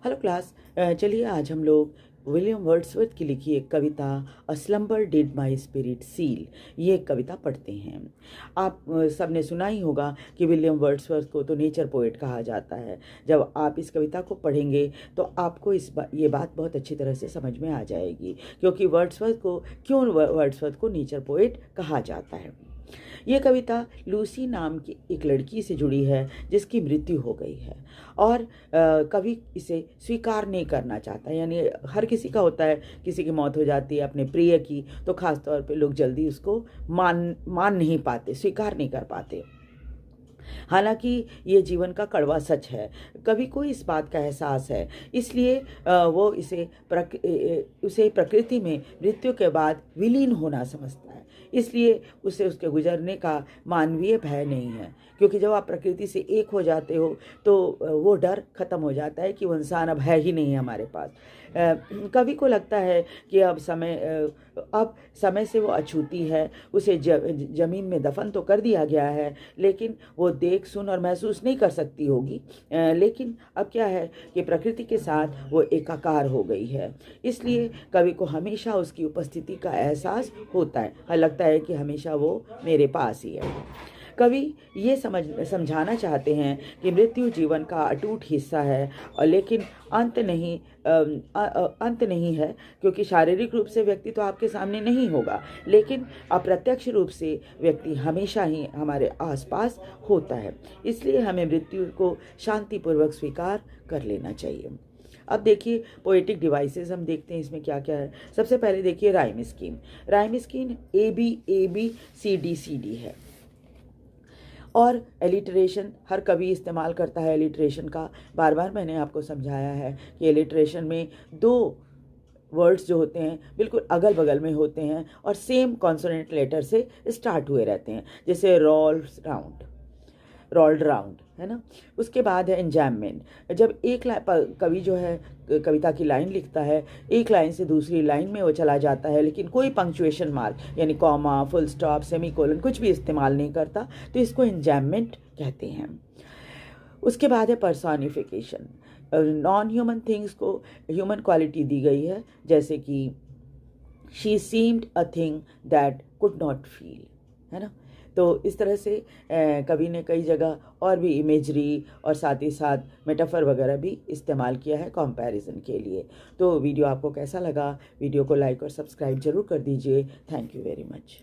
Hello class. चलिए आज हम लोग विलियम वर्ड्सवर्थ की लिखी एक कविता a slumber did my spirit seal, ये एक कविता पढ़ते हैं। आप सबने सुना ही होगा कि विलियम वर्ड्सवर्थ को तो नेचर पोएट कहा जाता है। जब आप इस कविता को पढ़ेंगे तो आपको ये बात बहुत अच्छी तरह से समझ में आ जाएगी क्योंकि वर्ड्सवर्थ को नेचर पोएट कहा जाता है। ये कविता लूसी नाम की एक लड़की से जुड़ी है जिसकी मृत्यु हो गई है और कवि इसे स्वीकार नहीं करना चाहता। यानी हर किसी का होता है, किसी की मौत हो जाती है अपने प्रिय की, तो ख़ास तौर पे लोग जल्दी उसको मान नहीं पाते, स्वीकार नहीं कर पाते। हालांकि ये जीवन का कड़वा सच है। कवि को इस बात का एहसास है, इसलिए वो उसे प्रकृति में मृत्यु के बाद विलीन होना समझता है। इसलिए उसे उसके गुजरने का मानवीय भय नहीं है, क्योंकि जब आप प्रकृति से एक हो जाते हो तो वो डर खत्म हो जाता है कि वो इंसान अब है ही नहीं हमारे पास। कवि को लगता है कि अब समय से वो अछूती है। उसे जमीन में दफन तो कर दिया गया है, लेकिन वो देख सुन और महसूस नहीं कर सकती होगी। लेकिन अब क्या है कि प्रकृति के साथ वो एकाकार हो गई है। इसलिए कवि को हमेशा उसकी उपस्थिति का एहसास होता है, लगता है कि हमेशा वो मेरे पास ही है। कवि ये समझाना चाहते हैं कि मृत्यु जीवन का अटूट हिस्सा है, और लेकिन अंत नहीं है, क्योंकि शारीरिक रूप से व्यक्ति तो आपके सामने नहीं होगा, लेकिन अप्रत्यक्ष रूप से व्यक्ति हमेशा ही हमारे आसपास होता है। इसलिए हमें मृत्यु को शांतिपूर्वक स्वीकार कर लेना चाहिए। अब देखिए पोएटिक डिवाइसेस हम देखते हैं इसमें क्या क्या है। सबसे पहले देखिए राइम स्कीम ABCD है, और एलिटरेशन हर कवि इस्तेमाल करता है एलिटरेशन का। बार बार मैंने आपको समझाया है कि एलिटरेशन में दो वर्ड्स जो होते हैं बिल्कुल अगल बगल में होते हैं और सेम कॉन्सोनेंट लेटर से स्टार्ट हुए रहते हैं, जैसे रोल्ड राउंड है ना। उसके बाद है एंजैममेंट। जब कवि जो है कविता की लाइन लिखता है, एक लाइन से दूसरी लाइन में वो चला जाता है, लेकिन कोई पंक्चुएशन मार्क यानी कॉमा, फुल स्टॉप, सेमीकोलन कुछ भी इस्तेमाल नहीं करता, तो इसको एंजैममेंट कहते हैं। उसके बाद है पर्सोनिफिकेशन। नॉन ह्यूमन थिंग्स को ह्यूमन क्वालिटी दी गई है, जैसे कि she seemed a thing that could not feel, है ना। तो इस तरह से कवि ने कई जगह और भी इमेजरी और साथ ही साथ मेटाफर वगैरह भी इस्तेमाल किया है कंपैरिजन के लिए। तो वीडियो आपको कैसा लगा? वीडियो को लाइक और सब्सक्राइब जरूर कर दीजिए। Thank you very much.